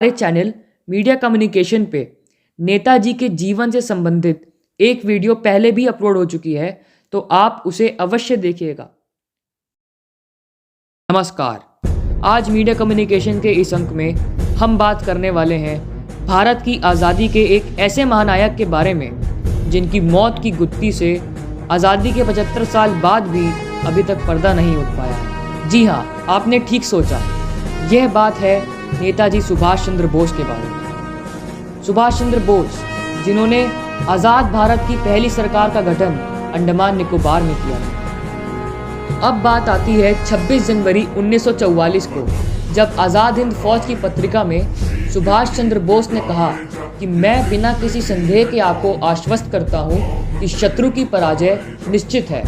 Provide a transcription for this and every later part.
हमारे channel media communication पे नेताजी के जीवन से संबंधित एक वीडियो पहले भी अपलोड हो चुकी है, तो आप उसे अवश्य देखिएगा। नमस्कार, आज मीडिया कम्युनिकेशन के इस अंक में हम बात करने वाले हैं भारत की आज़ादी के एक ऐसे महानायक के बारे में जिनकी मौत की गुत्थी से आज़ादी के 75 साल बाद भी अभी तक पर्दा नहीं उठ पाया। जी हाँ, आपने ठीक सोचा, यह बात है नेताजी सुभाष चंद्र बोस के बारे में। सुभाष चंद्र बोस, जिन्होंने आज़ाद भारत की पहली सरकार का गठन अंडमान निकोबार में किया था। अब बात आती है 26 जनवरी 1944 को, जब आज़ाद हिंद फौज की पत्रिका में सुभाष चंद्र बोस ने कहा कि मैं बिना किसी संदेह के आपको आश्वस्त करता हूँ कि शत्रु की पराजय निश्चित है,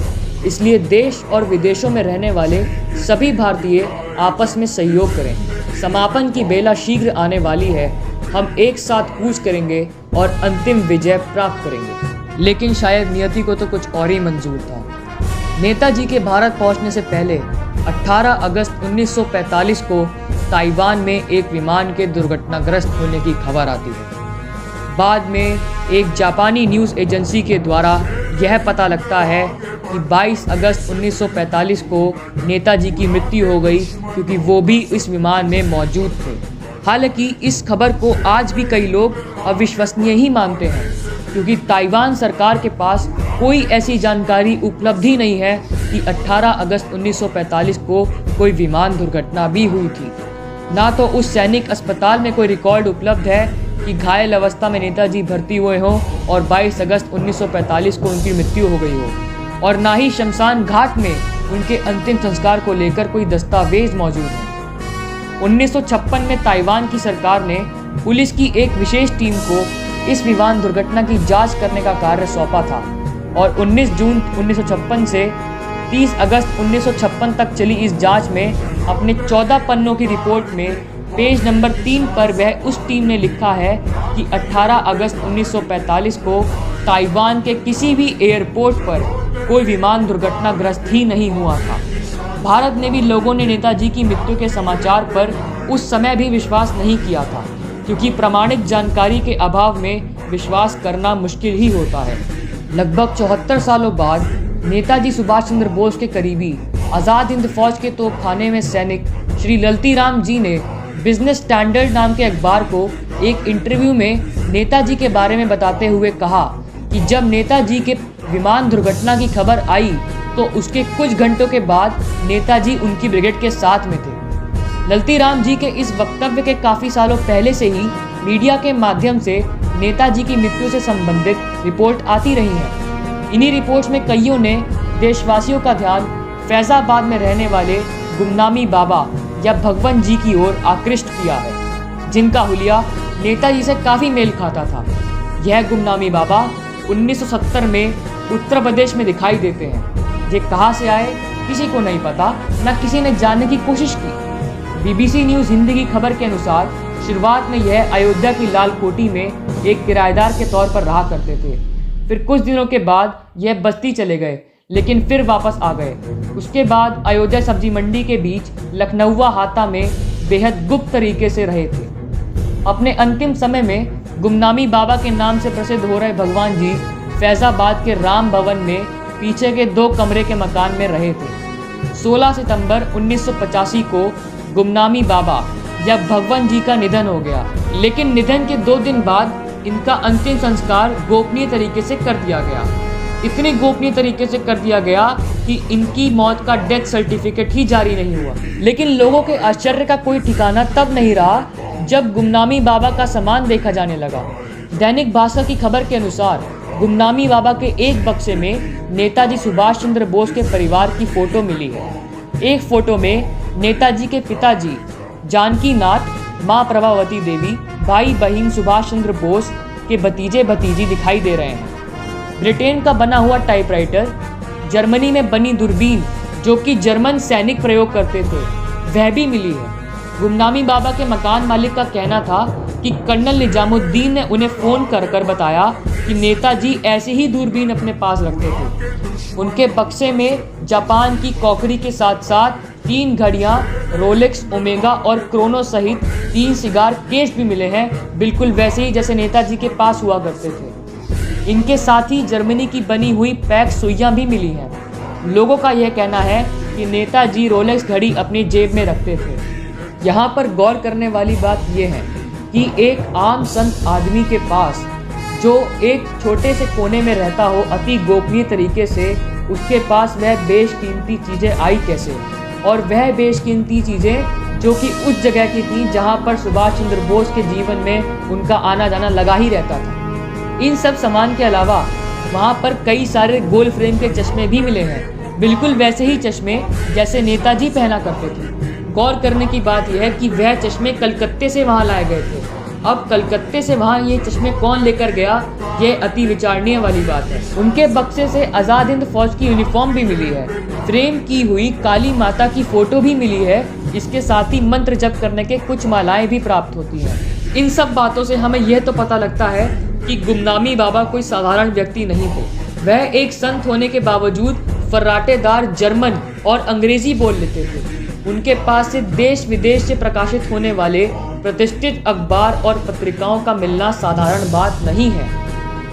इसलिए देश और विदेशों में रहने वाले सभी भारतीय आपस में सहयोग करें। समापन की बेला शीघ्र आने वाली है, हम एक साथ कूच करेंगे और अंतिम विजय प्राप्त करेंगे। लेकिन शायद नियति को तो कुछ और ही मंजूर था। नेताजी के भारत पहुंचने से पहले 18 अगस्त 1945 को ताइवान में एक विमान के दुर्घटनाग्रस्त होने की खबर आती है। बाद में एक जापानी न्यूज़ एजेंसी के द्वारा यह पता लगता है कि 22 अगस्त 1945 को नेताजी की मृत्यु हो गई, क्योंकि वो भी इस विमान में मौजूद थे। हालांकि इस खबर को आज भी कई लोग अविश्वसनीय ही मानते हैं, क्योंकि ताइवान सरकार के पास कोई ऐसी जानकारी उपलब्ध ही नहीं है कि 18 अगस्त 1945 को कोई विमान दुर्घटना भी हुई थी। ना तो उस सैनिक अस्पताल में कोई रिकॉर्ड उपलब्ध है कि घायल अवस्था में नेताजी भर्ती हुए हों और 22 अगस्त 1945 को उनकी मृत्यु हो गई हो, और ना ही शमशान घाट में उनके अंतिम संस्कार को लेकर कोई दस्तावेज मौजूद है। 1956 में ताइवान की सरकार ने पुलिस की एक विशेष टीम को इस विमान दुर्घटना की जांच करने का कार्य सौंपा था, और 19 जून 1956 से 30 अगस्त 1956 तक चली इस जांच में अपने 14 पन्नों की रिपोर्ट में पेज नंबर 3 पर वह उस टीम ने लिखा है कि 18 अगस्त 1945 को ताइवान के किसी भी एयरपोर्ट पर कोई विमान दुर्घटनाग्रस्त ही नहीं हुआ था। भारत में भी लोगों ने नेताजी की मृत्यु के समाचार पर उस समय भी विश्वास नहीं किया था, क्योंकि प्रामाणिक जानकारी के अभाव में विश्वास करना मुश्किल ही होता है। लगभग 74 सालों बाद नेताजी सुभाष चंद्र बोस के करीबी आज़ाद हिंद फौज के तोपखाने में सैनिक श्री ललती राम जी ने बिजनेस स्टैंडर्ड नाम के अखबार को एक इंटरव्यू में नेताजी के बारे में बताते हुए कहा कि जब नेताजी के विमान दुर्घटना की खबर आई तो उसके कुछ घंटों के बाद नेताजी उनकी ब्रिगेड के साथ में थे। ललती राम जी के इस वक्तव्य के काफ़ी सालों पहले से ही मीडिया के माध्यम से नेताजी की मृत्यु से संबंधित रिपोर्ट आती रही हैं। इन्हीं रिपोर्ट्स में कईयों ने देशवासियों का ध्यान फैज़ाबाद में रहने वाले गुमनामी बाबा या भगवान जी की ओर आकृष्ट किया है, जिनका हुलिया नेताजी से काफ़ी मेल खाता था। यह गुमनामी बाबा 1970 में उत्तर प्रदेश में दिखाई देते हैं। ये कहाँ से आए किसी को नहीं पता, न किसी ने जानने की कोशिश की। BBC न्यूज़ हिंदी की खबर के अनुसार शुरुआत में यह अयोध्या की लाल कोठी में एक किराएदार के तौर पर रहा करते थे। फिर कुछ दिनों के बाद यह बस्ती चले गए, लेकिन फिर वापस आ गए। उसके बाद अयोध्या सब्जी मंडी के बीच लखनऊवा हाता में बेहद गुप्त तरीके से रहे थे। अपने अंतिम समय में गुमनामी बाबा के नाम से प्रसिद्ध हो रहे भगवान जी फैज़ाबाद के राम भवन में पीछे के 2 कमरे के मकान में रहे थे। 16 सितंबर 1985 को गुमनामी बाबा या भगवान जी का निधन हो गया, लेकिन निधन के 2 दिन बाद इनका अंतिम संस्कार गोपनीय तरीके से कर दिया गया। इतनी गोपनीय तरीके से कर दिया गया कि इनकी मौत का डेथ सर्टिफिकेट ही जारी नहीं हुआ। लेकिन लोगों के आश्चर्य का कोई ठिकाना तब नहीं रहा जब गुमनामी बाबा का सामान देखा जाने लगा। दैनिक भास्कर की खबर के अनुसार गुमनामी बाबा के एक बक्से में नेताजी सुभाष चंद्र बोस के परिवार की फ़ोटो मिली है। एक फ़ोटो में नेताजी के पिताजी जानकी नाथ, माँ प्रभावती देवी, भाई बहन सुभाष चंद्र बोस के भतीजे भतीजी दिखाई दे रहे हैं। ब्रिटेन का बना हुआ टाइपराइटर, जर्मनी में बनी दूरबीन जो कि जर्मन सैनिक प्रयोग करते थे, वह भी मिली है। गुमनामी बाबा के मकान मालिक का कहना था कि कर्नल निजामुद्दीन ने उन्हें फ़ोन कर कर बताया कि नेताजी ऐसे ही दूरबीन अपने पास रखते थे। उनके बक्से में जापान की कॉकरी के साथ साथ 3 घड़ियां, रोलेक्स, ओमेगा और क्रोनो सहित 3 सिगार केस भी मिले हैं, बिल्कुल वैसे ही जैसे नेताजी के पास हुआ करते थे। इनके साथ ही जर्मनी की बनी हुई पैक सुइयां भी मिली हैं। लोगों का यह कहना है कि नेताजी रोलेक्स घड़ी अपनी जेब में रखते थे। यहाँ पर गौर करने वाली बात यह है कि एक आम संत आदमी के पास जो एक छोटे से कोने में रहता हो, अति गोपनीय तरीके से उसके पास वह बेशकीमती चीज़ें आई कैसे, और वह बेशकीमती चीज़ें जो कि उस जगह की थी जहाँ पर सुभाष चंद्र बोस के जीवन में उनका आना जाना लगा ही रहता था। इन सब सामान के अलावा वहाँ पर कई सारे गोल फ्रेम के चश्मे भी मिले हैं, बिल्कुल वैसे ही चश्मे जैसे नेताजी पहना करते थे। गौर करने की बात यह है कि वह चश्मे कलकत्ते से वहाँ लाए गए थे। अब कलकत्ते से वहाँ ये चश्मे कौन लेकर गया, ये अति विचारणीय वाली बात है। उनके बक्से से आज़ाद हिंद फौज की यूनिफॉर्म भी मिली है, फ्रेम की हुई काली माता की फोटो भी मिली है। इसके साथ ही मंत्र जप करने के कुछ मालाएं भी प्राप्त होती हैं। इन सब बातों से हमें यह तो पता लगता है कि गुमनामी बाबा कोई साधारण व्यक्ति नहीं थे। वह एक संत होने के बावजूद फर्राटेदार जर्मन और अंग्रेजी बोल लेते थे। उनके पास से देश विदेश से प्रकाशित होने वाले प्रतिष्ठित अखबार और पत्रिकाओं का मिलना साधारण बात नहीं है।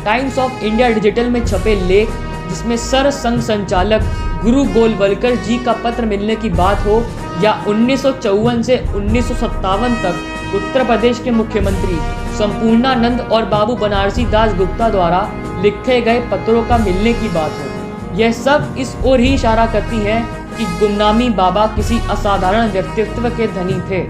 टाइम्स ऑफ इंडिया डिजिटल में छपे लेख, जिसमें सर संघ संचालक गुरु गोलवलकर जी का पत्र मिलने की बात हो, या 1954 से 1957 तक उत्तर प्रदेश के मुख्यमंत्री संपूर्णानंद और बाबू बनारसी दास गुप्ता द्वारा लिखे गए पत्रों का मिलने की बात हो, यह सब इस ओर ही इशारा करती है कि गुमनामी बाबा किसी असाधारण व्यक्तित्व के धनी थे।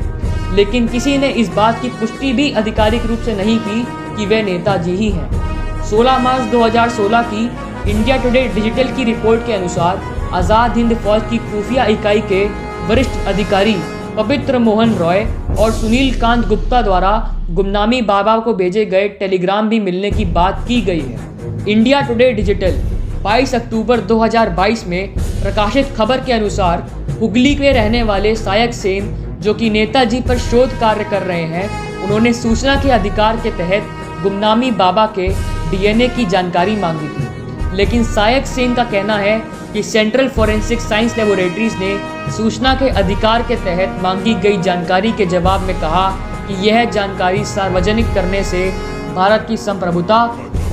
लेकिन किसी ने इस बात की पुष्टि भी आधिकारिक रूप से नहीं की कि वे नेताजी ही हैं। 16 मार्च 2016 की इंडिया टुडे डिजिटल की रिपोर्ट के अनुसार आज़ाद हिंद फौज की खुफिया इकाई के वरिष्ठ अधिकारी पवित्र मोहन रॉय और सुनील कांत गुप्ता द्वारा गुमनामी बाबा को भेजे गए टेलीग्राम भी मिलने की बात की गई है। इंडिया टुडे डिजिटल 22 अक्टूबर 2022 में प्रकाशित खबर के अनुसार हुगली के रहने वाले सायक सेन, जो कि नेताजी पर शोध कार्य कर रहे हैं, उन्होंने सूचना के अधिकार के तहत गुमनामी बाबा के डीएनए की जानकारी मांगी थी। लेकिन सायक सेन का कहना है कि सेंट्रल फॉरेंसिक साइंस लेबोरेटरीज ने सूचना के अधिकार के तहत मांगी गई जानकारी के जवाब में कहा कि यह जानकारी सार्वजनिक करने से भारत की संप्रभुता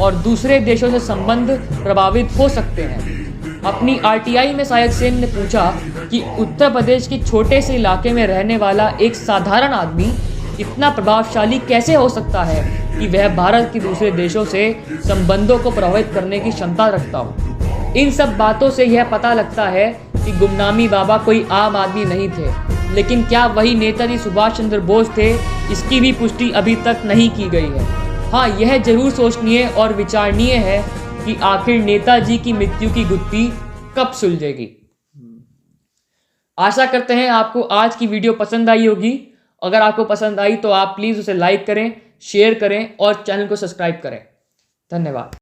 और दूसरे देशों से संबंध प्रभावित हो सकते हैं। अपनी आरटीआई में सायक सेन ने पूछा कि उत्तर प्रदेश के छोटे से इलाके में रहने वाला एक साधारण आदमी इतना प्रभावशाली कैसे हो सकता है कि वह भारत के दूसरे देशों से संबंधों को प्रभावित करने की क्षमता रखता हो। इन सब बातों से यह पता लगता है कि गुमनामी बाबा कोई आम आदमी नहीं थे। लेकिन क्या वही नेताजी सुभाष चंद्र बोस थे, इसकी भी पुष्टि अभी तक नहीं की गई है। हाँ, यह जरूर सोचनीय और विचारणीय है कि आखिर नेताजी की मृत्यु की गुत्थी कब सुलझेगी। आशा करते हैं आपको आज की वीडियो पसंद आई होगी। अगर आपको पसंद आई तो आप प्लीज़ उसे लाइक करें, शेयर करें और चैनल को सब्सक्राइब करें। धन्यवाद।